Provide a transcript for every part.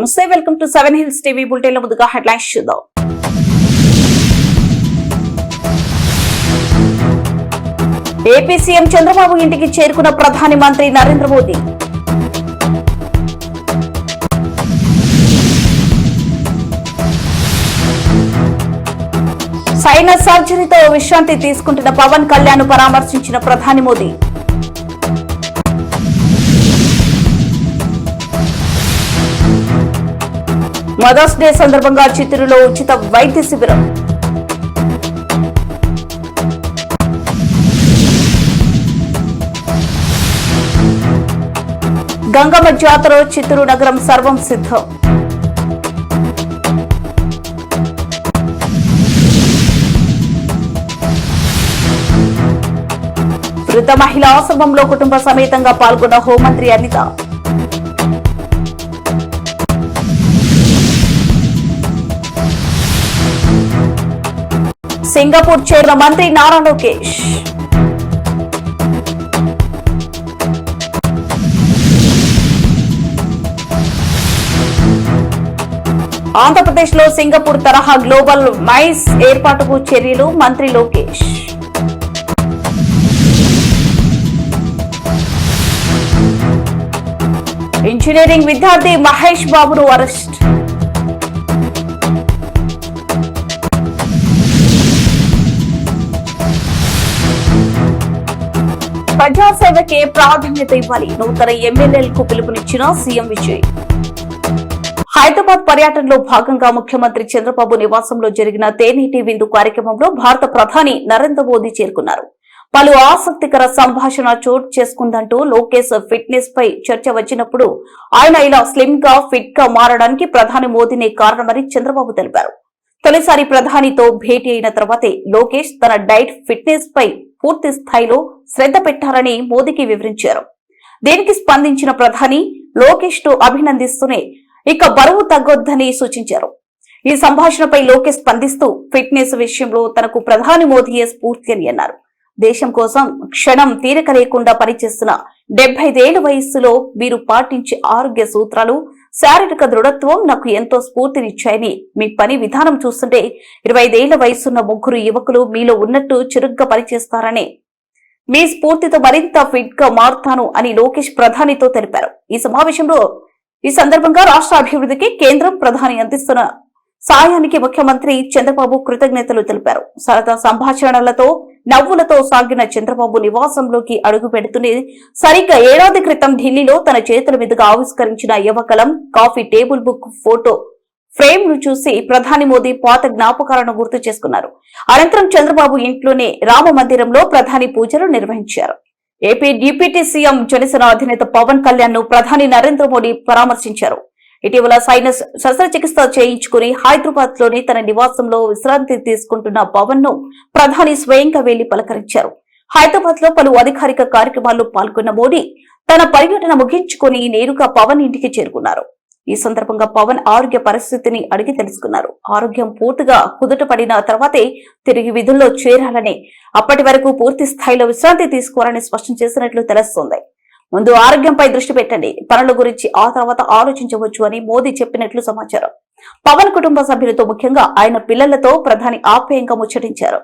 నమస్తే, welcome to 7 hills TV bulletin. లో ముందుగా హెడ్లైన్స్ చూద్దాం. ఏపీ సీఎం చంద్రబాబు ఇంటికి చేరుకున్న ప్రధాని మంత్రి నరేంద్ర మోదీ. సైనస్ సర్జరీతో విశ్రాంతి తీసుకుంటున్న పవన్ కళ్యాణ్ పరామర్శించిన ప్రధాని మోదీ. మదర్స్ డే సందర్భంగా చిత్తూరులో ఉచిత వైద్య శిబిరం. గంగమ్మ జాతర చిత్తూరు నగరం సర్వం సిద్ధం. వృద్ధ మహిళా ఆశ్రమంలో కుటుంబ సమేతంగా పాల్గొన్న హోంమంత్రి అనిత. సింగపూర్ చేరిన మంత్రి నారా లోకేష్. ఆంధ్రప్రదేశ్ లో సింగపూర్ తరహా గ్లోబల్ మైస్ ఏర్పాటుకు చర్యలు, మంత్రి లోకేష్. ఇంజనీరింగ్ విద్యార్థి మహేష్ బాబును అరెస్ట్. ప్రజాసేవకే ప్రాధాన్యత ఇవ్వాలి, నూతన ఎమ్మెల్యేలకు పిలుపునిచ్చిన సీఎం విజయ్. హైదరాబాద్ పర్యటనలో భాగంగా ముఖ్యమంత్రి చంద్రబాబు నివాసంలో జరిగిన తేనీటి విందు కార్యక్రమంలో భారత ప్రధాని నరేంద్ర మోదీ చేరుకున్నారు. పలు ఆసక్తికర సంభాషణ చోటు చేసుకుందంటూ లోకేష్ ఫిట్నెస్ పై చర్చ వచ్చినప్పుడు ఆయన ఇలా స్లిమ్ గా ఫిట్ గా మారడానికి ప్రధాని మోదీనే కారణమని చంద్రబాబు తెలిపారు. తొలిసారి ప్రధానితో భేటీ అయిన తర్వాతే లోకేష్ తన డైట్ ఫిట్నెస్ పై పూర్తి స్థాయిలో శ్రద్ధ పెట్టారని మోదీకి వివరించారు. దీనికి స్పందించిన ప్రధాని లోకేష్ ను అభినందిస్తూనే ఇక బరువు తగ్గొద్దని సూచించారు. ఈ సంభాషణపై లోకేష్ స్పందిస్తూ ఫిట్నెస్ విషయంలో తనకు ప్రధాని మోదీయే స్ఫూర్తి అని అన్నారు. దేశం కోసం క్షణం తీరిక లేకుండా పనిచేస్తున్న 75 ఏళ్ల వయస్సులో మీరు పాటించే ఆరోగ్య సూత్రాలు, శారీరక దృఢత్వం నాకు ఎంతో స్ఫూర్తినిచ్చాయని, మీ పని విధానం చూస్తుంటే 25 ఏళ్ల వయసున్న ముగ్గురు యువకులు మీలో ఉన్నట్టు చురుగ్గా పనిచేస్తారని, మీ స్ఫూర్తితో మరింత ఫిట్ గా మారుతాను అని లోకేష్ ప్రధానితో తెలిపారు. ఈ సందర్భంగా రాష్ట్ర అభివృద్ధికి కేంద్రం ప్రధాని అందిస్తున్న సాయానికి ముఖ్యమంత్రి చంద్రబాబు కృతజ్ఞతలు తెలిపారు. సరదా సంభాషణలతో నవ్వులతో సాగిన చంద్రబాబు నివాసంలోకి అడుగు పెడుతూనే సరిగ్గా ఏడాది క్రితం ఢిల్లీలో తన చేతుల మీదుగా ఆవిష్కరించిన Yuvakalam coffee table book photo frame ను చూసి ప్రధాని మోదీ పాత జ్ఞాపకాలను గుర్తు చేసుకున్నారు. అనంతరం చంద్రబాబు ఇంట్లోనే రామ మందిరంలో ప్రధాని పూజలు నిర్వహించారు. ఏపీ డిప్యూటీ సీఎం జనసేన అధినేత పవన్ కళ్యాణ్ ను ప్రధాని నరేంద్ర మోదీ పరామర్శించారు. ఇటీవల సైనస్ శస్త్రచికిత్స చేయించుకుని హైదరాబాద్ లోని తన నివాసంలో విశ్రాంతి తీసుకుంటున్న పవన్ ను ప్రధాని స్వయంగా వెళ్లి పలకరించారు. హైదరాబాద్ లో పలు అధికారిక కార్యక్రమాల్లో పాల్గొన్న మోదీ తన పర్యటన ముగించుకుని నేరుగా పవన్ ఇంటికి చేరుకున్నారు. ఈ సందర్భంగా పవన్ ఆరోగ్య పరిస్థితిని అడిగి తెలుసుకున్నారు. ఆరోగ్యం పూర్తిగా కుదుటపడిన తర్వాతే తిరిగి విధుల్లో చేరాలని, అప్పటి వరకు పూర్తి స్థాయిలో విశ్రాంతి తీసుకోవాలని స్పష్టం చేసినట్లు తెలుస్తోంది. ముందు ఆరోగ్యంపై దృష్టి పెట్టండి, పనుల గురించి ఆ తర్వాత ఆలోచించవచ్చు అని మోదీ చెప్పినట్లు సమాచారం. పవన్ కుటుంబ సభ్యులతో, ముఖ్యంగా ఆయన పిల్లలతో ప్రధాని ఆప్యాయంగా ముచ్చటించారు.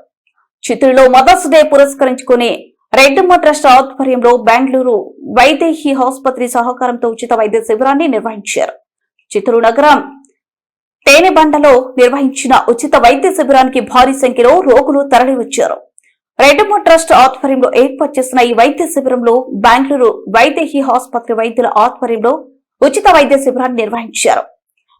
చిత్తూరులో మదర్స్ డే పురస్కరించుకుని రెడ్డమ్మ ట్రస్ట్ ఆధ్వర్యంలో బెంగళూరు వైదేహి ఆసుపత్రి సహకారంతో ఉచిత వైద్య శిబిరాన్ని నిర్వహించారు. చిత్తూరు నగరం తేనెబండలో నిర్వహించిన ఉచిత వైద్య శిబిరానికి భారీ సంఖ్యలో రోగులు తరలివచ్చారు. రెడ్డమ్మ ట్రస్ట్ ఆధ్వర్యంలో ఏర్పాటు చేసిన ఈ వైద్య శిబిరంలో బెంగళూరు వైదేహి ఆసుపత్రి వైద్యుల ఆధ్వర్యంలో ఉచిత వైద్య శిబిరాన్ని నిర్వహించారు.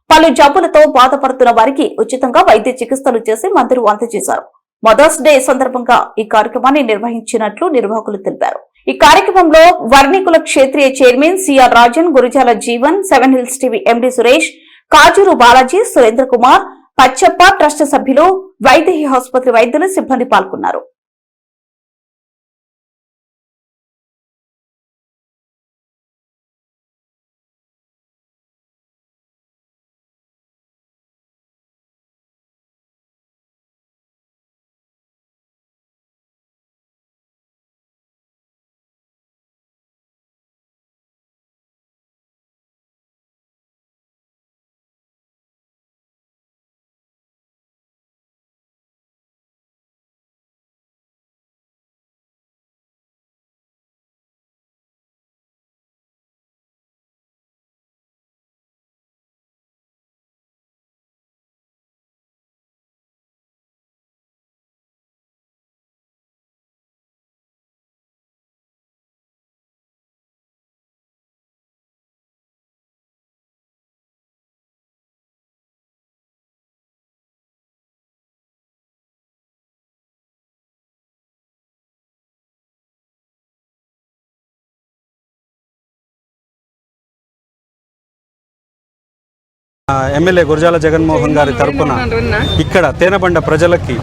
పలు జబ్బులతో బాధపడుతున్న వారికి ఉచితంగా వైద్య చికిత్సలు చేసి మందులు అందజేశారు. మదర్స్ డే సందర్భంగా ఈ కార్యక్రమాన్ని నిర్వహించినట్లు నిర్వాహకులు తెలిపారు. ఈ కార్యక్రమంలో వర్ణికుల క్షేత్రీయ chairman CR Rajan, Gurijala Jeevan, 7 hills TV MD Suresh, Kajuru Balaji, Surendra Kumar, Pachappa, trust సభ్యులు, వైదేహి ఆసుపత్రి వైద్యులు, సిబ్బంది పాల్గొన్నారు. ఎమ్మెల్యే గురజాల జగన్మోహన్ గారి తరపున ఇక్కడ తేనెబండ ప్రజలకి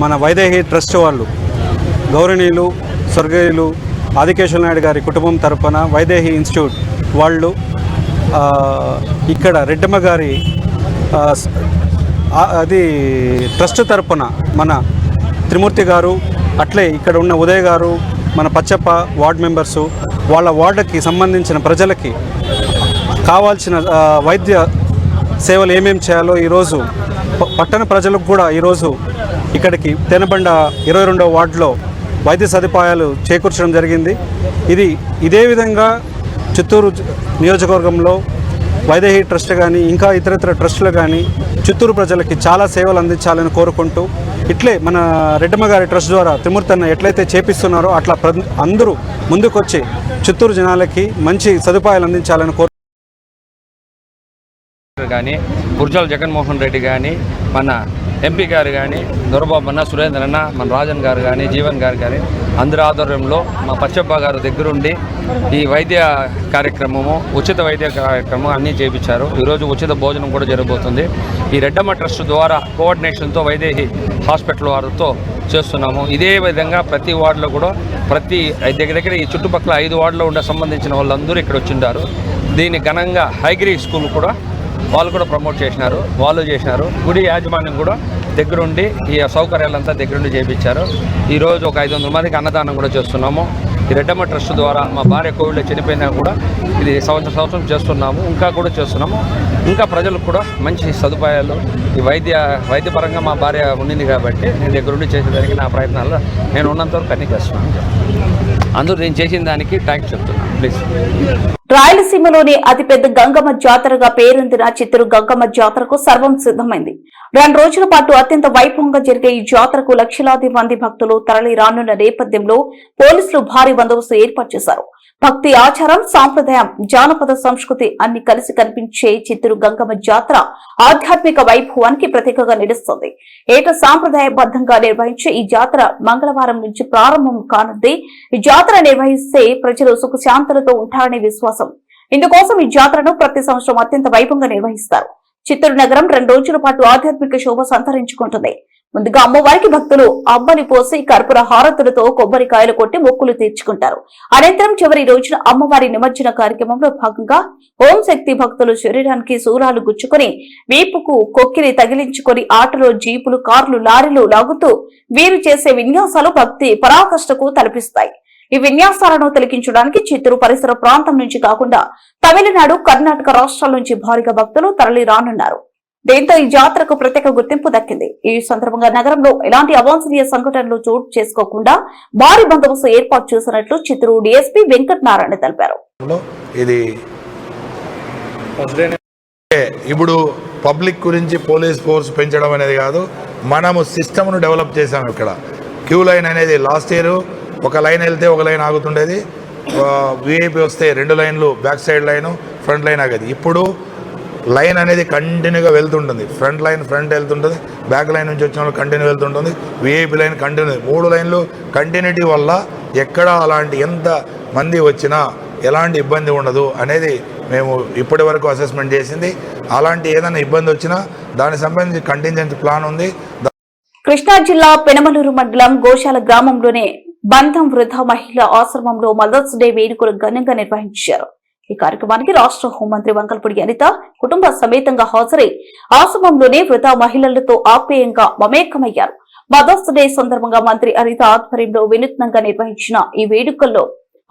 మన వైదేహి ట్రస్ట్ వాళ్ళు గౌరవనీయులు స్వర్గీయులు ఆదికేశ్వర నాయుడు గారి కుటుంబం తరపున వైదేహి ఇన్స్టిట్యూట్ వాళ్ళు ఇక్కడ రెడ్డమ్మ గారి అది ట్రస్ట్ తరపున మన త్రిమూర్తి గారు అట్లే ఇక్కడ ఉన్న ఉదయ్ గారు మన పచ్చప్ప వార్డ్ మెంబర్సు వాళ్ళ వార్డుకి సంబంధించిన ప్రజలకి కావాల్సిన వైద్య సేవలు ఏమేమి చేయాలో ఈరోజు పట్టణ ప్రజలకు కూడా ఈరోజు ఇక్కడికి తేనెబండ 22వ వార్డులో వైద్య సదుపాయాలు చేకూర్చడం జరిగింది. ఇదే విధంగా చిత్తూరు నియోజకవర్గంలో వైదేహి ట్రస్ట్ కానీ ఇంకా ఇతర ట్రస్టులు కానీ చిత్తూరు ప్రజలకి చాలా సేవలు అందించాలని కోరుకుంటూ ఇట్లే మన రెడ్డమ్మ గారి ట్రస్ట్ ద్వారా త్రిమూర్తి అన్న ఎట్లయితే చేపిస్తున్నారో అట్లా అందరూ ముందుకొచ్చి చిత్తూరు జనాలకి మంచి సదుపాయాలు అందించాలని కానీ గురజాల జగన్మోహన్ రెడ్డి కానీ మన ఎంపీ గారు కానీ దొరబాబు అన్న సురేంద్ర అన్న మన రాజన్ గారు కానీ జీవన్ గారు కానీ అందరి ఆధ్వర్యంలో మా పచ్చప్ప గారు దగ్గరుండి ఈ వైద్య కార్యక్రమము ఉచిత వైద్య కార్యక్రమం అన్నీ చేయించారు. ఈరోజు ఉచిత భోజనం కూడా జరగబోతుంది. ఈ రెడ్డమ్మ ట్రస్ట్ ద్వారా కోఆర్డినేషన్తో వైదేహి హాస్పిటల్ వారితో చేస్తున్నాము. ఇదే విధంగా ప్రతి వార్డులో కూడా దగ్గర ఈ చుట్టుపక్కల 5 వార్డులో ఉండే సంబంధించిన వాళ్ళందరూ ఇక్కడ వచ్చింటారు. దీన్ని ఘనంగా హైగ్రీ స్కూల్ కూడా వాళ్ళు కూడా ప్రమోట్ చేసినారు, వాళ్ళు చేసినారు. గుడి యాజమాన్యం కూడా దగ్గరుండి ఈ సౌకర్యాలంతా దగ్గరుండి చేయించారు. ఈరోజు ఒక 500 మందికి అన్నదానం కూడా చేస్తున్నాము. ఈ రెడ్డమ్మ ట్రస్ట్ ద్వారా మా భార్య కోవిడ్లో చనిపోయినా కూడా ఇది సంవత్సరం చేస్తున్నాము, ఇంకా కూడా చేస్తున్నాము. ఇంకా ప్రజలకు కూడా మంచి సదుపాయాలు ఈ వైద్యపరంగా మా భార్య ఉండింది కాబట్టి నేను దగ్గరుండి చేసేదానికి నా ప్రయత్నాల్లో నేను ఉన్నంతవరకు అన్నీ చేస్తున్నాను. అందరూ నేను చేసిన దానికి థ్యాంక్స్ చెప్తున్నాను. ప్లీజ్. రాయలసీమలోని అతిపెద్ద గంగమ్మ జాతరగా పేరొందిన చిత్తూరు గంగమ్మ జాతరకు సర్వం సిద్దమైంది. 2 రోజుల పాటు అత్యంత వైభవంగా జరిగే ఈ జాతరకు లక్షలాది మంది భక్తులు తరలి రానున్న నేపథ్యంలో పోలీసులు భారీ బందోబస్తు ఏర్పాటు చేశారు. భక్తి, ఆచారం, సాంప్రదాయం, జానపద సంస్కృతి అన్ని కలిసి కనిపించే చిత్తూరు గంగమ్మ జాతర ఆధ్యాత్మిక వైభవానికి ప్రతీకగా నిలుస్తుంది. ఏటా సాంప్రదాయబద్దంగా నిర్వహించే ఈ జాతర మంగళవారం నుంచి ప్రారంభం కానుంది. ఈ జాతర నిర్వహిస్తే ప్రజలు సుఖశాంతులతో ఉంటారనే విశ్వాసం. ఇందుకోసం ఈ జాతరను ప్రతి సంవత్సరం అత్యంత వైభవంగా నిర్వహిస్తారు. చిత్తూరు నగరం 2 రోజుల పాటు ఆధ్యాత్మిక శోభ సంతరించుకుంటుంది. ముందుగా అమ్మవారికి భక్తులు అమ్మని పోసి కర్పూర హారతులతో కొబ్బరికాయలు కొట్టి మొక్కులు తీర్చుకుంటారు. అనంతరం చివరి రోజున అమ్మవారి నిమజ్జన కార్యక్రమంలో భాగంగా ఓం శక్తి భక్తులు శరీరానికి శూలాలు గుచ్చుకుని వీపుకు కొక్కిరి తగిలించుకుని ఆటలో జీపులు, కార్లు, లారీలు లాగుతూ వీరు చేసే విన్యాసాలు భక్తి పరాకష్టకు తలపిస్తాయి. ఈ విన్యాసాలను తిలకించడానికి చిత్తూరు పరిసర ప్రాంతం నుంచి కాకుండా తమిళనాడు, కర్ణాటక రాష్ట్రాల నుంచి భారీగా భక్తులు తరలి రానున్నారు. దీంతో ఈ జాతరకు ప్రత్యేక గుర్తింపు దక్కింది. ఈ సందర్భంగా నగరంలో ఎలాంటి అవాంఛనీయ సంఘటనలు చోటు చేసుకోకుండా భారీ బందోబస్తు ఏర్పాటు చేసినట్లు చిత్తూరు డీఎస్పీ వెంకట నారాయణ తెలిపారు. ఇప్పుడు పబ్లిక్ గురించి పోలీస్ ఫోర్స్ పెంచడం అనేది కాదు, మనము సిస్టమ్ను డెవలప్ చేసాము. ఇక్కడ క్యూ లైన్ అనేది లాస్ట్ ఇయర్ ఒక లైన్ వెళ్తే ఒక లైన్ ఆగుతుండేది, విఐపి వస్తే 2 లైన్లు, back side line, front line ఆగేది. ఇప్పుడు లైన్ అనేది కంటిన్యూగా వెళ్తుంటుంది. ఫ్రంట్ లైన్ వెళ్తుంటుంది, బ్యాక్ లైన్ నుంచి వచ్చిన వాళ్ళు కంటిన్యూ వెళ్తుంటుంది, విఐపి లైన్ కంటిన్యూ. 3 లైన్లు కంటిన్యూటీ వల్ల ఎక్కడ అలాంటి ఎంత మంది వచ్చినా ఎలాంటి ఇబ్బంది ఉండదు అనేది మేము ఇప్పటి వరకు అసెస్మెంట్ చేసింది. అలాంటి ఏదైనా ఇబ్బంది వచ్చినా దానికి సంబంధించి కంటింజెంట్ ప్లాన్ ఉంది. కృష్ణా జిల్లా పెనమలూరు మండలం గోశాల గ్రామంలోనే బంధం వృద్ధ మహిళా ఆశ్రమంలో మదర్స్ డే వేడుకలు ఘనంగా నిర్వహించారు. ఈ కార్యక్రమానికి రాష్ట్ర హోంమంత్రి వంకలపూడి అనిత కుటుంబ సమేతంగా హాజరై ఆశ్రమంలోనే వృద్ధ మహిళలతో ఆప్యాయంగా మమేకమయ్యారు. మదర్స్ డే సందర్భంగా మంత్రి అనిత ఆధ్వర్యంలో వినూత్నంగా నిర్వహించిన ఈ వేడుకల్లో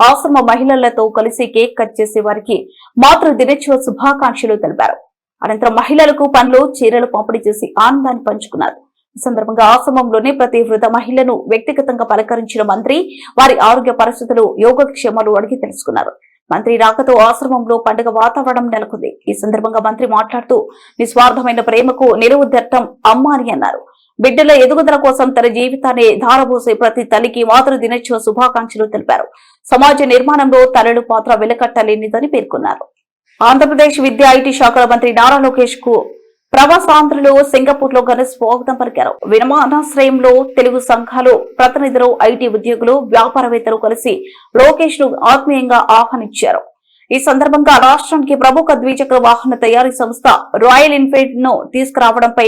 ఆశ్రమ మహిళలతో కలిసి కేక్ కట్ చేసే వారికి మాతృ దినోత్సవ శుభాకాంక్షలు తెలిపారు. అనంతరం మహిళలకు పండ్లు, చీరలు పంపిణీ చేసి ఆనందాన్ని పంచుకున్నారు. ఈ సందర్భంగా ఆశ్రమంలోనే ప్రతి వృద్ధ మహిళను వ్యక్తిగతంగా పలకరించిన మంత్రి వారి ఆరోగ్య పరిస్థితులు, యోగక్షేమాలు అడిగి తెలుసుకున్నారు. మంత్రి రాకతో ఆశ్రమంలో పండుగ వాతావరణం నెలకొంది. ఈ సందర్భంగా మంత్రి మాట్లాడుతూ నిస్వార్థమైన ప్రేమకు నిలువుదట్టం అమ్మ అని అన్నారు. బిడ్డల ఎదుగుదల కోసం తన జీవితాన్ని ధారబోసే ప్రతి తల్లికి మాతృ దినోత్సవ శుభాకాంక్షలు తెలిపారు. సమాజ నిర్మాణంలో తల్లుల పాత్ర వెలకట్టలేనిదని పేర్కొన్నారు. ఆంధ్రప్రదేశ్ విద్యా ఐటీ శాఖల మంత్రి నారా లోకేష్ కు ప్రవాసాంధ్రులు సింగపూర్ లో ఘన స్వాగతం పలికారు. విమానాశ్రయంలో తెలుగు సంఘాలు ప్రతినిధులు, ఐటీ ఉద్యోగులు, వ్యాపారవేత్తలు కలిసి లోకేష్ ను ఆత్మీయంగా ఆహ్వానించారు. ఈ సందర్భంగా రాష్ట్రానికి ప్రముఖ ద్విచక్ర వాహన తయారీ సంస్థ రాయల్ ఎన్ఫీల్డ్ ను తీసుకురావడంపై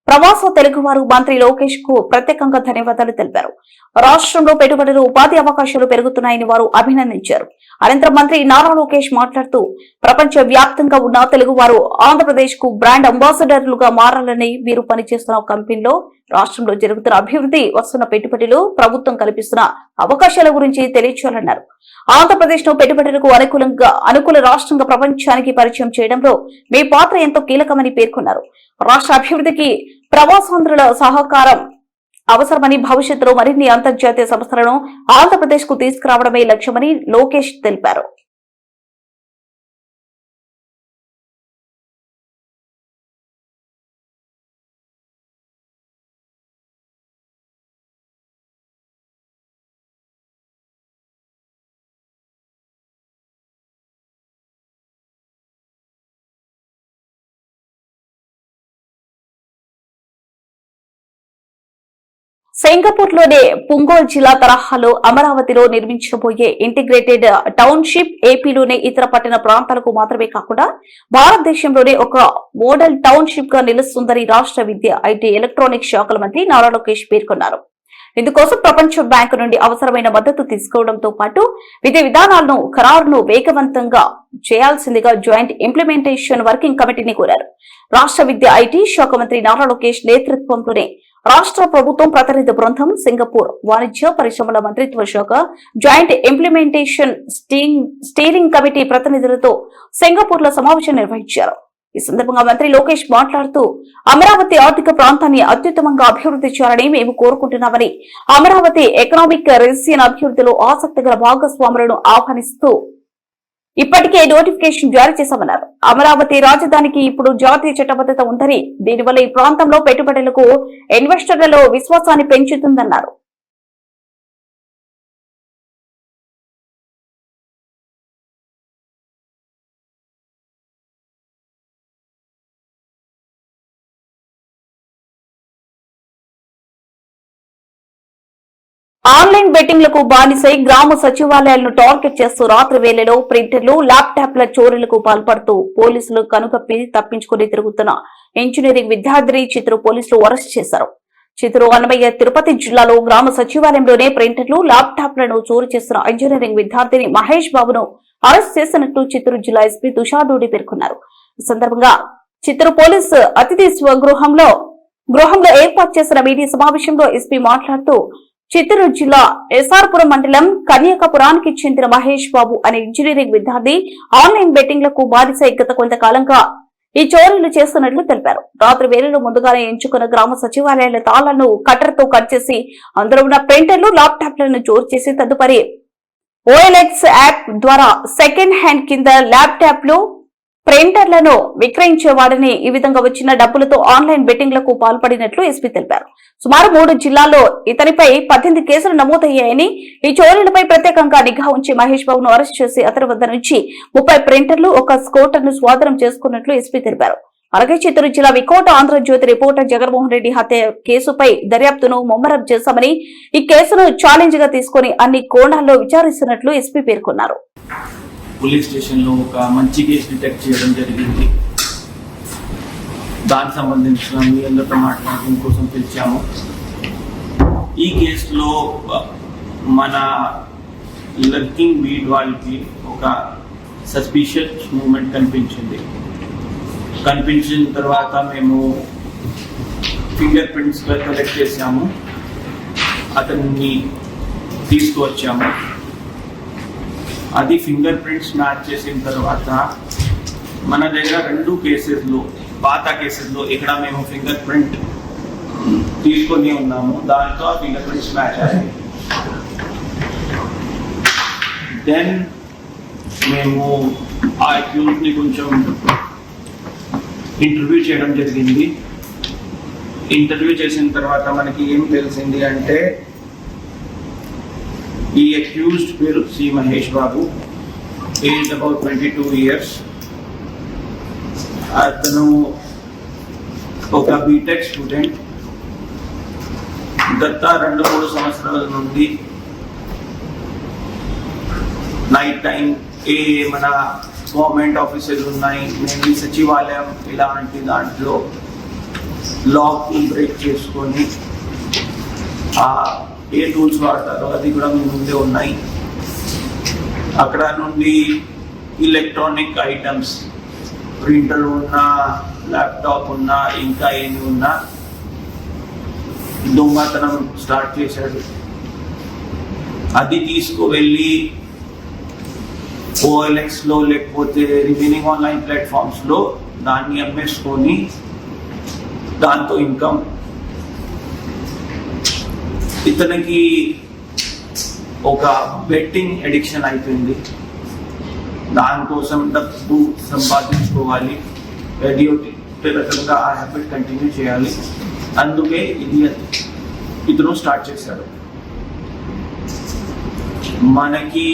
ప్రవాస తెలుగువారు మంత్రి లోకేష్ కు ప్రత్యేకంగా ధన్యవాదాలు తెలిపారు. రాష్ట్రంలో పెట్టుబడులు, ఉపాధి అవకాశాలు పెరుగుతున్నాయని వారు అభినందించారు. అనంతరం మంత్రి నారా లోకేష్ మాట్లాడుతూ ప్రపంచ వ్యాప్తంగా ఉన్న తెలుగువారు ఆంధ్రప్రదేశ్ కు బ్రాండ్ అంబాసిడర్లుగా మారాలని వీరు పనిచేస్తున్న కంపెనీలో రాష్ట్రంలో జరుగుతున్న అభివృద్ధి, వస్తున్న పెట్టుబడులు, ప్రభుత్వం కల్పిస్తున్న అవకాశాల గురించి తెలియచేయాలన్నారు. ఆంధ్రప్రదేశ్ ను పెట్టుబడులకు అనుకూల రాష్ట్రంగా ప్రపంచానికి పరిచయం చేయడంలో మీ పాత్ర ఎంతో కీలకమని పేర్కొన్నారు. రాష్ట్ర అభివృద్ధికి ప్రవాసాంధ్రుల సహకారం అవసరమని, భవిష్యత్తులో మరిన్ని అంతర్జాతీయ సంస్థలను ఆంధ్రప్రదేశ్ కు తీసుకురావడమే లక్ష్యమని లోకేష్ తెలిపారు. సింగపూర్ లోనే పుంగోల్ జిల్లా తరహాలో అమరావతిలో నిర్మించబోయే ఇంటిగ్రేటెడ్ టౌన్షిప్ ఏపీలోనే ఇతర పట్టణ ప్రాంతాలకు మాత్రమే కాకుండా భారతదేశంలోనే ఒక మోడల్ టౌన్షిప్ గా నిలుస్తుందని రాష్ట్ర విద్య, ఐటీ, ఎలక్ట్రానిక్స్ శాఖల మంత్రి నారా లోకేష్ పేర్కొన్నారు. ఇందుకోసం ప్రపంచ బ్యాంకు నుండి అవసరమైన మద్దతు తీసుకోవడంతో పాటు విధి విధానాలను ఖరారును వేగవంతంగా చేయాల్సిందిగా జాయింట్ ఇంప్లిమెంటేషన్ వర్కింగ్ కమిటీని కోరారు. రాష్ట్ర విద్య, ఐటీ శాఖ మంత్రి నారా లోకేష్ నేతృత్వంలోనే రాష్ట్ర ప్రభుత్వం ప్రతినిధి బృందం సింగపూర్ వాణిజ్య పరిశ్రమల మంత్రిత్వ శాఖ జాయింట్ ఇంప్లిమెంటేషన్ స్టీరింగ్ కమిటీ ప్రతినిధులతో సింగపూర్ లో సమావేశం నిర్వహించారు. ఈ సందర్భంగా మంత్రి లోకేష్ మాట్లాడుతూ అమరావతి ఆర్థిక ప్రాంతాన్ని అత్యుత్తమంగా అభివృద్ధి చేయాలని మేము కోరుకుంటున్నామని, అమరావతి ఎకనామిక్ రీజియన్ అభివృద్ధిలో ఆసక్తి గల భాగస్వాములను ఆహ్వానిస్తూ ఇప్పటికే నోటిఫికేషన్ జారీ చేశామన్నారు. అమరావతి రాజధానికి ఇప్పుడు జాతీయ చట్టబద్దత ఉందని, దీనివల్ల ఈ ప్రాంతంలో పెట్టుబడులకు, ఇన్వెస్టర్లలో విశ్వాసాన్ని పెంచుతుందన్నారు. ఆన్లైన్ బెట్టింగ్లకు బానిసై గ్రామ సచివాలయాలను టార్గెట్ చేస్తూ రాత్రి వేళలో ప్రింటర్లు, ల్యాప్టాప్ల చోరీలకు పాల్పడుతూ పోలీసులు కనుగప్పి తప్పించుకుని తిరుగుతున్న ఇంజనీరింగ్ విద్యార్థిని చిత్తూరు పోలీసులు అరెస్ట్ చేశారు. చిత్తూరు అన్నమయ్య తిరుపతి జిల్లాలో గ్రామ సచివాలయంలోనే ప్రింటర్లు, ల్యాప్టాప్లను చోరీ చేస్తున్న ఇంజనీరింగ్ విద్యార్థిని మహేష్ బాబును అరెస్ట్ చేసినట్లు చిత్తూరు జిల్లా ఎస్పీ తుషార్ డూడి పేర్కొన్నారు. ఈ సందర్భంగా చిత్తూరు పోలీసు అతిథి గృహంలో ఏర్పాటు చేసిన మీడియా సమావేశంలో ఎస్పీ మాట్లాడుతూ చిత్తూరు జిల్లా ఎస్ఆర్పురం మండలం కన్యాకపురానికి చెందిన మహేష్ బాబు అనే ఇంజనీరింగ్ విద్యార్థి ఆన్లైన్ బెట్టింగ్లకు బానిసై గత కొంతకాలంగా ఈ చోరీలు చేస్తున్నట్లు తెలిపారు. రాత్రి వేళలో ముందుగానే ఎంచుకున్న గ్రామ సచివాలయాల తాళాలను కట్టర్తో కట్ చేసి అందులో ఉన్న ప్రింటర్లు, ల్యాప్టాప్లను చోరీ చేసి తదుపరి ఓఎల్ఎక్స్ యాప్ ద్వారా సెకండ్ హ్యాండ్ కింద ల్యాప్టాప్లు, ప్రింటర్లను విక్రయించేవాడని, ఈ విధంగా వచ్చిన డబ్బులతో ఆన్లైన్ బెట్టింగ్లకు పాల్పడినట్లు ఎస్పీ తెలిపారు. సుమారు 3 జిల్లాల్లో ఇతనిపై 18 కేసులు నమోదయ్యాయని, ఈ చోరీలపై ప్రత్యేకంగా నిఘా ఉంచి మహేష్ బాబును అరెస్ట్ చేసి అతని వద్ద నుంచి 30 ప్రింటర్లు, 1 స్కూటర్ను స్వాధీనం చేసుకున్నట్లు ఎస్పీ తెలిపారు. అలాగే చిత్తూరు జిల్లా వికోట ఆంధ్రజ్యోతి రిపోర్టర్ జగన్మోహన్ రెడ్డి హత్య కేసుపై దర్యాప్తును ముమ్మరం చేశామని, ఈ కేసును ఛాలెంజ్ గా తీసుకుని అన్ని కోణాల్లో విచారిస్తున్నట్లు ఎస్పీ పేర్కొన్నారు. పోలీస్ స్టేషన్లో ఒక మంచి కేసు డిటెక్ట్ చేయడం జరిగింది. దానికి సంబంధించిన మీ అందరితో మాట్లాడడం కోసం పిలిచాము. ఈ కేసులో మన లర్కింగ్ బీట్ వాళ్ళకి ఒక సస్పిషియస్ మూమెంట్ కనిపించిన తర్వాత మేము ఫింగర్ ప్రింట్స్ కలెక్ట్ చేసాము, అతన్ని తీసుకువచ్చాము. అది ఫింగర్ ప్రింట్స్ మ్యాచ్ చేసిన తర్వాత మన దగ్గర 2 కేసెస్లో, పాత కేసెస్లో ఇక్కడ మేము ఫింగర్ ప్రింట్ తీసుకొని ఉన్నాము, దాంతో ఆ ఫింగర్ ప్రింట్స్ మ్యాచ్ అయ్యాయి. దెన్ మేము ఆ అక్యూజ్ని కొంచెం ఇంటర్వ్యూ చేయడం జరిగింది. ఇంటర్వ్యూ చేసిన తర్వాత మనకి ఏం తెలిసింది అంటే, ఈ అక్యూజ్డ్ పేరు C Mahesh Babu, age about 22 years. అతను ఒక బీటెక్ స్టూడెంట్. గత 2-3 సంవత్సరాల నుండి నైట్ టైం ఏ మన గవర్నమెంట్ ఆఫీసెస్ ఉన్నాయి, మెయిన్లీ సచివాలయం, ఇలాంటి దాంట్లో లాక్ బ్రేక్ చేసుకొని ఏ టూల్స్ వాడతారో అది కూడా మీ ముందే ఉన్నాయి. అక్కడ నుండి ఎలక్ట్రానిక్ ఐటమ్స్, ప్రింటర్ ఉన్నా, ల్యాప్టాప్ ఉన్నా, ఇంకా ఏమి ఉన్నా దొంగతనం స్టార్ట్ చేశాడు. అది తీసుకువెళ్ళి OLX-లో లేకపోతే రిమైనింగ్ ఆన్లైన్ ప్లాట్ఫామ్స్లో దాన్ని అమ్మేసుకొని దాంతో ఇన్కమ్. ఇతనికి ఒక బెట్టింగ్ అడిక్షన్ అయిపోయింది. దానికోసం డబ్బు సంపాదించుకోవాలి, రకంగా ఆ హ్యాబిట్ కంటిన్యూ చేయాలి. అందుకే ఇతను స్టార్ట్ చేశాడు. మనకి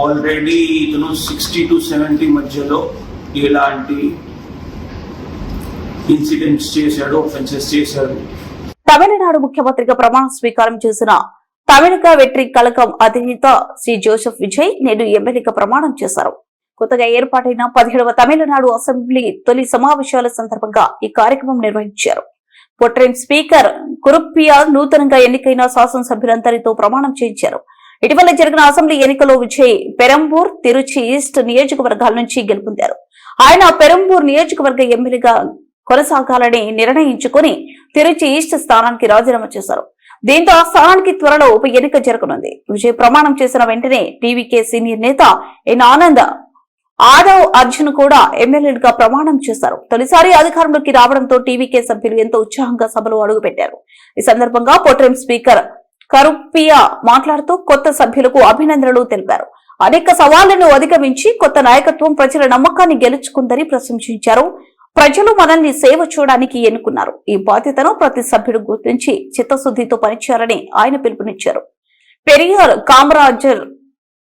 ఆల్రెడీ ఇతను 60 to 70 మధ్యలో ఇలాంటి ఇన్సిడెంట్స్ చేశాడు, ఒఫెన్సెస్ చేశాడు. తమిళనాడు ముఖ్యమంత్రిగా ప్రమాణ స్వీకారం చేసిన తమిళక వెట్రి కళకం అధినేత సి జోసెఫ్ విజయ్ నేడు ఎమ్మెల్యేగా ప్రమాణం చేశారు. కొత్తగా ఏర్పాటైన 17వ తమిళనాడు అసెంబ్లీ తొలి సమావేశాల సందర్భంగా ఈ కార్యక్రమం నిర్వహించారు. పొట్రేం స్పీకర్ కురుప్పియా నూతనంగా ఎన్నికైన శాసనసభ్యులందరితో ప్రమాణం చేయించారు. ఇటీవల జరిగిన అసెంబ్లీ ఎన్నికల్లో విజయ్ పెరంబూర్, తిరుచి ఈస్ట్ నియోజకవర్గాల నుంచి గెలుపొందారు. ఆయన పెరంబూర్ నియోజకవర్గ ఎమ్మెల్యేగా కొనసాగాలని నిర్ణయించుకుని తిరుచి ఈస్ట్ స్థానానికి రాజీనామా చేశారు. దీంతో ఆ స్థానానికి త్వరలో ఉప ఎన్నిక జరగనుంది. విజయ్ ప్రమాణం చేసిన వెంటనే టీవీకే సీనియర్ నేత ఎన్ ఆనంద్ ఆదవ్ అర్జున్ కూడా ఎమ్మెల్యేలుగా ప్రమాణం చేశారు. తొలిసారి అధికారంలోకి రావడంతో టీవీకే సభ్యులు ఎంతో ఉత్సాహంగా సభలో అడుగుపెట్టారు. ఈ సందర్భంగా పొట్రేం స్పీకర్ కరుప్పియా మాట్లాడుతూ కొత్త సభ్యులకు అభినందనలు తెలిపారు. అనేక సవాళ్లను అధిగమించి కొత్త నాయకత్వం ప్రజల నమ్మకాన్ని గెలుచుకుందని ప్రశంసించారు. ప్రజలు మనల్ని సేవ చేయడానికి ఎన్నుకున్నారు. ఈ బాధ్యతను ప్రతి సభ్యుడు గుర్తించి చిత్తశుద్దితో పనిచేయాలని ఆయన పిలుపునిచ్చారు. పెరియార్, కామరాజర్,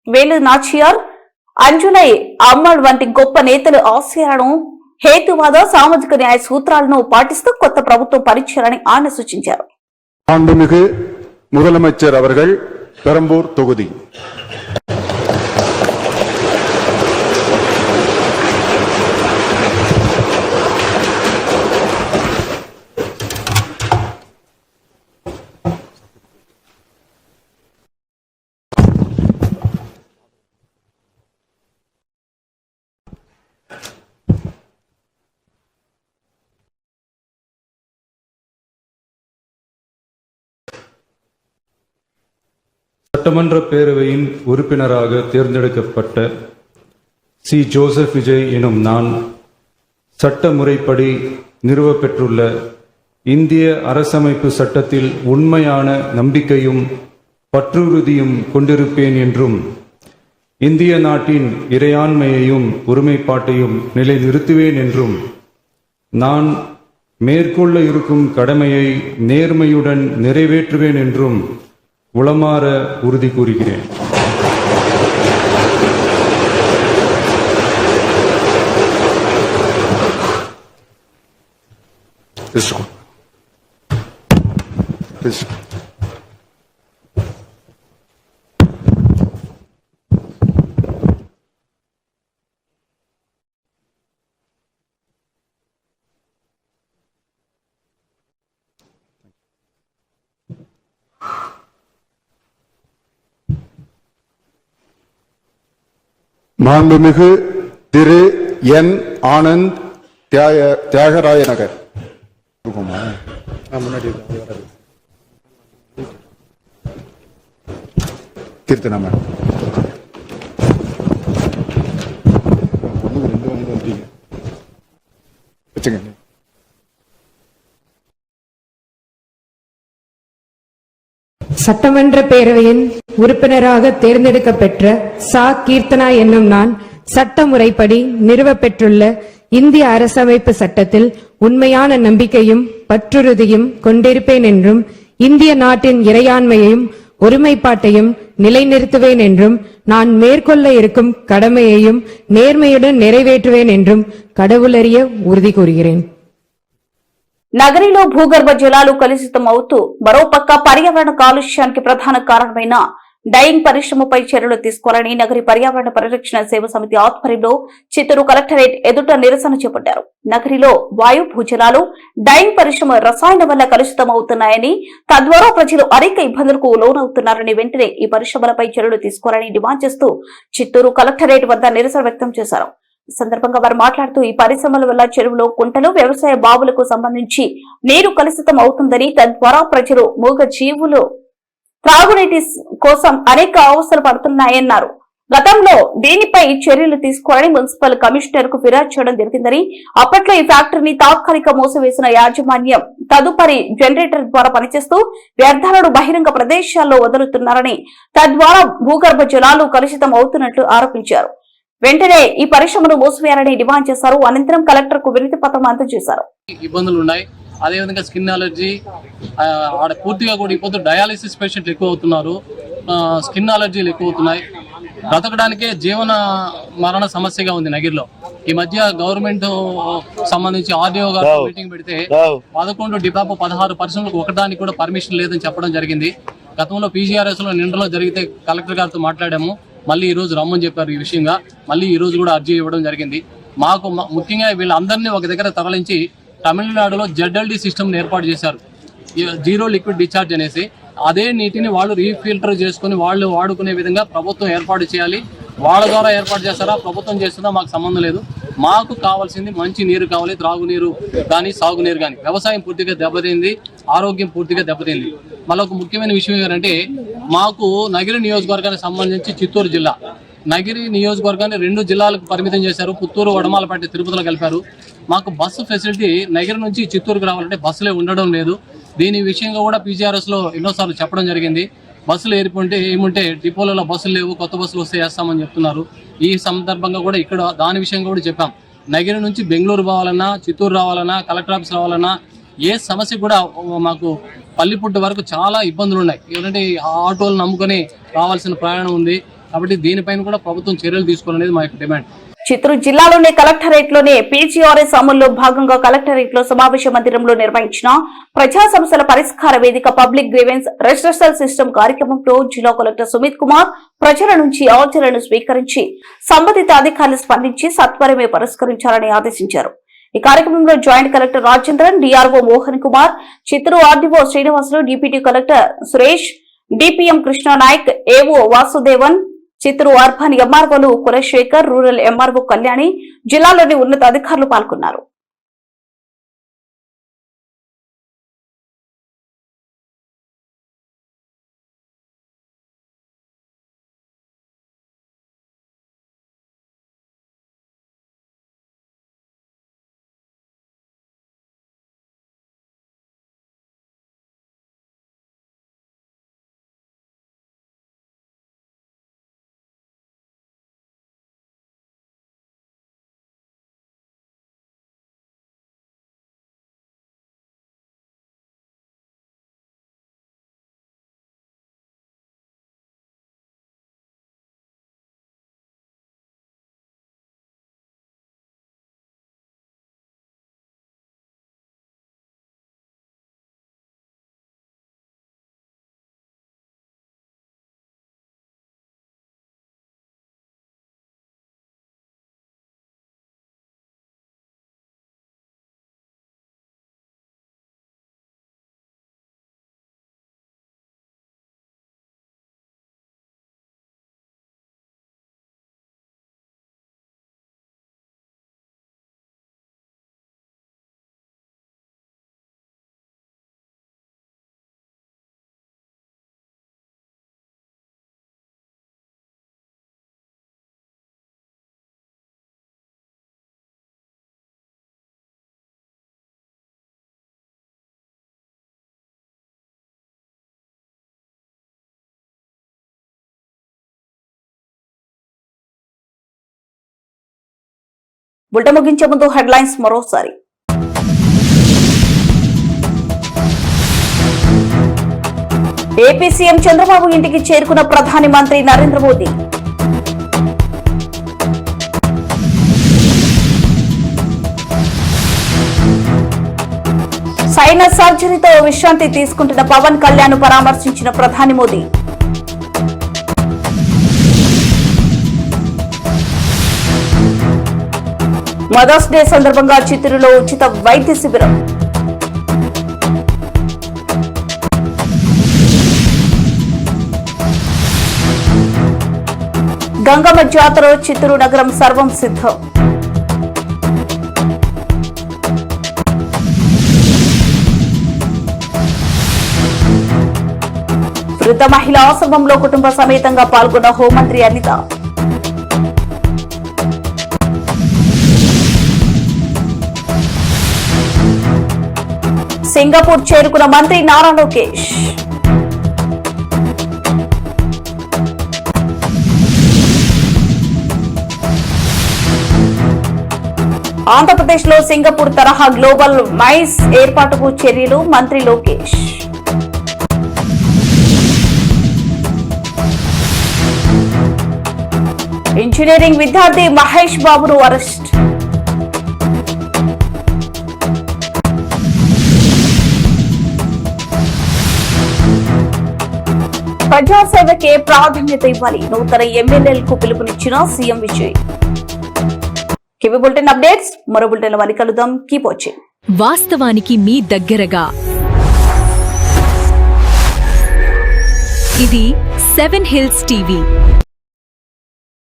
వేలు నాచియార్, అంజులై అమ్మడ్ వంటి గొప్ప నేతల ఆశయాలను, హేతువాద సామాజిక న్యాయ సూత్రాలను పాటిస్తూ కొత్త ప్రభుత్వం పనిచేయాలని ఆయన సూచించారు. மாண்புமிகு முதலமைச்சர் அவர்கள் பெரம்பூர் தொகுதி. சட்டமன்ற பேரவையின் உறுப்பினராக தேர்ந்தெடுக்கப்பட்ட சி ஜோசப் விஜய் எனும் நான் சட்ட முறைப்படி நிறுவப்பெற்றுள்ள இந்திய அரசமைப்பு சட்டத்தில் உண்மையான நம்பிக்கையும் பற்றுறுதியும் கொண்டிருப்பேன் என்றும் இந்திய நாட்டின் இறையாண்மையையும் ஒருமைப்பாட்டையும் நிலைநிறுத்துவேன் என்றும் நான் மேற்கொள்ள இருக்கும் கடமையை நேர்மையுடன் நிறைவேற்றுவேன் என்றும் உளமாற உறுதி கூறுகிறேன். மாண்புமிகு திரு என் ஆனந்த் தியாகராய நகர். கீர்த்தனா மேடம். வச்சுங்க. சட்டமன்ற பேரவையின் உறுப்பினராக தேர்ந்தெடுக்கப்பெற்ற சா கீர்த்தனா என்னும் நான் சட்ட முறைப்படி நிறுவப்பெற்றுள்ள இந்திய அரசமைப்பு சட்டத்தில் உண்மையான நம்பிக்கையும் பற்றுறுதியும் கொண்டிருப்பேன் என்றும் இந்திய நாட்டின் இறையாண்மையையும் ஒருமைப்பாட்டையும் நிலைநிறுத்துவேன் என்றும் நான் மேற்கொள்ள இருக்கும் கடமையையும் நேர்மையுடன் நிறைவேற்றுவேன் என்றும் கடவுளறிய உறுதி கூறுகிறேன். నగరిలో భూగర్భ జలాలు కలుషితం అవుతూ మరోపక్క పర్యావరణ కాలుష్యానికి ప్రధాన కారణమైన డైయింగ్ పరిశ్రమపై చర్యలు తీసుకోవాలని నగరి పర్యావరణ పరిరక్షణ సేవ సమితి ఆధ్వర్యంలో చిత్తూరు కలెక్టరేట్ ఎదుట నిరసన చేపట్టారు. నగరిలో వాయు భూజలాలు డైయింగ్ పరిశ్రమ రసాయన వల్ల కలుషితమవుతున్నాయని, తద్వారా ప్రజలు అనేక ఇబ్బందులకు లోనవుతున్నారని, వెంటనే ఈ పరిశ్రమలపై చర్యలు తీసుకోవాలని డిమాండ్ చేస్తూ చిత్తూరు కలెక్టరేట్ వద్ద నిరసన వ్యక్తం చేశారు. ఈ సందర్భంగా వారు మాట్లాడుతూ ఈ పరిశ్రమల వల్ల చెరువులు, కుంటలు, వ్యవసాయ బావులకు సంబంధించి నీరు కలుషితం అవుతుందని, తద్వారా ప్రజలు, మూగ జీవులు త్రాగునీటి కోసం అనేక అవస్థలు పడుతున్నాయన్నారు. గతంలో దీనిపై చర్యలు తీసుకోవాలని మున్సిపల్ కమిషనర్ కు ఫిర్యాదు చేయడం జరిగిందని, అప్పట్లో ఈ ఫ్యాక్టరీని తాత్కాలిక మూసివేసిన యాజమాన్యం తదుపరి జనరేటర్ ద్వారా పనిచేస్తూ వ్యర్థాలను బహిరంగ ప్రదేశాల్లో వదులుతున్నారని, తద్వారా భూగర్భ జలాలు కలుషితం అవుతున్నట్లు ఆరోపించారు. వెంటనే ఈ పరిశ్రమను మూసివేయాలని డిమాండ్ చేశారు. అనంతరం కలెక్టర్ కు వినతి పత్రం అందజేశారు. ఇబ్బందులు ఉన్నాయి. అదేవిధంగా స్కిన్ అలర్జీ ఆడ పూర్తిగా కూడా ఇప్పుడు డయాలిసిస్ పేషెంట్లు ఎక్కువ అవుతున్నారు, స్కిన్ అలర్జీలు ఎక్కువ అవుతున్నాయి. బ్రతకడానికే జీవన మరణ సమస్యగా ఉంది నగిరిలో. ఈ మధ్య గవర్నమెంట్ సంబంధించి ఆర్డీఓ గారు మీటింగ్ పెడితే 11 డిపాపు 16 పరిశ్రమలకు ఒకటానికి కూడా పర్మిషన్ లేదని చెప్పడం జరిగింది. గతంలో పీజీఆర్ఎస్ లో నిండలో జరిగితే కలెక్టర్ గారితో మాట్లాడాము. మళ్ళీ ఈ రోజు రమ్మని చెప్పారు. ఈ విషయంగా మళ్ళీ ఈ రోజు కూడా అర్జీ ఇవ్వడం జరిగింది. మాకు ముఖ్యంగా వీళ్ళందరినీ ఒక దగ్గర తరలించి తమిళనాడులో ZLD సిస్టమ్ని ఏర్పాటు చేశారు, జీరో లిక్విడ్ డిశ్చార్జ్ అనేసి. అదే నీటిని వాళ్ళు రీఫిల్టర్ చేసుకుని వాళ్ళు వాడుకునే విధంగా ప్రభుత్వం ఏర్పాటు చేయాలి. వాళ్ళ ద్వారా ఏర్పాటు చేస్తారా, ప్రభుత్వం చేస్తుందా మాకు సంబంధం లేదు. మాకు కావాల్సింది మంచి నీరు కావాలి, త్రాగునీరు కానీ సాగునీరు కానీ. వ్యవసాయం పూర్తిగా దెబ్బతింది, ఆరోగ్యం పూర్తిగా దెబ్బతింది. మళ్ళీ ఒక ముఖ్యమైన విషయం ఏంటంటే, మాకు నగిరి నియోజకవర్గానికి సంబంధించి చిత్తూరు జిల్లా, నగిరి నియోజకవర్గాన్ని 2 జిల్లాలకు పరిమితం చేశారు. పుత్తూరు, వడమాలపేట, తిరుపతిలో కలిపారు. మాకు బస్సు ఫెసిలిటీ నగిరి నుంచి చిత్తూరుకు రావాలంటే బస్సులే ఉండడం లేదు. దీని విషయంగా కూడా పీజీఆర్ఎస్ లో ఎన్నోసార్లు చెప్పడం జరిగింది. బస్సులు ఏముంటే డిపోలలో బస్సులు లేవు, కొత్త బస్సులు వస్తే వేస్తామని చెప్తున్నారు. ఈ సందర్భంగా కూడా ఇక్కడ దాని విషయంగా కూడా చెప్పాం. నగిరి నుంచి బెంగళూరు పోవాలన్నా, చిత్తూరు రావాలన్నా, కలెక్టర్ ఆఫీస్ రావాలన్నా ఏ సమస్య కూడా మాకు పల్లిపుట్టు వరకు చాలా ఇబ్బందులు ఉన్నాయి. ఎందుకంటే ఆటోలు నమ్ముకొని రావాల్సిన ప్రయాణం ఉంది. కాబట్టి దీనిపైన కూడా ప్రభుత్వం చర్యలు తీసుకోవాలనేది మా యొక్క డిమాండ్. చిత్తూరు జిల్లాలోని కలెక్టరేట్ లోనే పీజీఆర్ఎస్ అమల్లో భాగంగా కలెక్టరేట్ లో సమావేశ మందిరంలో నిర్వహించిన ప్రజా సమస్యల పరిష్కార వేదిక పబ్లిక్ గ్రీవెన్స్ రెజిస్ట్రేషన్ సిస్టమ్ కార్యక్రమంలో జిల్లా కలెక్టర్ సుమిత్ కుమార్ ప్రజల నుంచి ఆర్డర్లను స్వీకరించి సంబంధిత అధికారులు స్పందించి సత్వరమే పరిష్కరించాలని ఆదేశించారు. ఈ కార్యక్రమంలో joint collector Rajendran, DRO Mohan Kumar, Chittoor RDO Srinivasulu, deputy collector Suresh, DPM Krishnanayak, AO Vasudevan, Chittoor urban ఎంఆర్ఓలు కులశేఖర్, రూరల్ ఎంఆర్ఓ కళ్యాణి, జిల్లాలోని ఉన్నత అధికారులు పాల్గొన్నారు. బులెటిన్ ముగించే ముందు హెడ్లైన్స్ మరోసారి. ఏపీ సీఎం చంద్రబాబు ఇంటికి చేరుకున్న ప్రధాని మంత్రి నరేంద్ర మోదీ. సైనస్ సర్జరీతో విశ్రాంతి తీసుకుంటున్న పవన్ కళ్యాణ్ పరామర్శించిన ప్రధాని మోదీ. మదర్స్ డే సందర్భంగా చిత్తూరులో ఉచిత వైద్య శిబిరం. గంగమ్మ జాతర చిత్తూరు నగరం సర్వం సిద్ధం. వృద్ధ మహిళా ఆశ్రమంలో కుటుంబ సమేతంగా పాల్గొన్న హోంమంత్రి అనిత. సింగపూర్ చేరుకున్న మంత్రి నారా లోకేష్. ఆంధ్రప్రదేశ్లో సింగపూర్ తరహా గ్లోబల్ మైస్ ఏర్పాటుకు చర్యలు మంత్రి లోకేష్. ఇంజనీరింగ్ విద్యార్థి మహేష్ బాబును అరెస్ట్. ప్రజాసేవకే ప్రాధాన్యత ఇవ్వాలి, నూతన ఎమ్మెల్యేలకు పిలుపునిచ్చిన CM Vijay. Kiwi bulletin updates మరో బులెటిన్ మళ్ళీ కలుద్దాం. Keep watching. వాస్తవానికి మీ దగ్గరగా ఇది 7 హిల్స్ టీవీ.